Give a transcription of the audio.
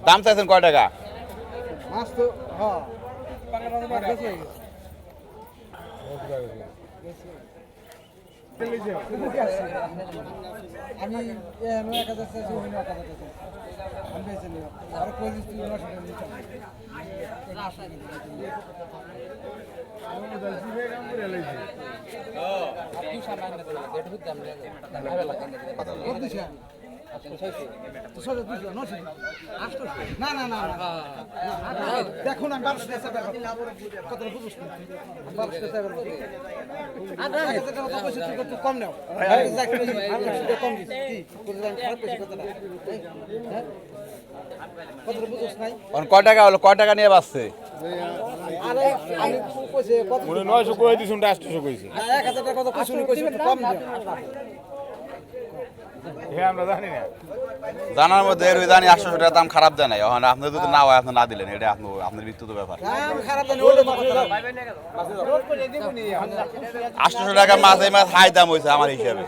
দাম চাইছেন কয় টাকা? মাছ তো হ্যাঁ আমি 1000 চাইছি, 1000 চাইছি আমি বেঁচে নিলাম আর কই দিচ্ছি 900 না না না দেখুন আমি 1200 কম নাও কম কয় টাকা হলো? কয় টাকা নিয়ে বাঁচছে? 900 কই দিছ, 800 কইছে। 1000 টাকা কত কম দিও আমরা জানি না। জানার মধ্যে এর জানি 800 টাকা দাম খারাপ দেয় নাই। এখন আপনি যদি না হয় আপনি না দিলেন, এটা আপনার ব্যক্তিগত ব্যাপার। খারাপ জানি ওটা 800 টাকা মাছ, এই মাছ হাই দাম হয়েছে আমার হিসাবে।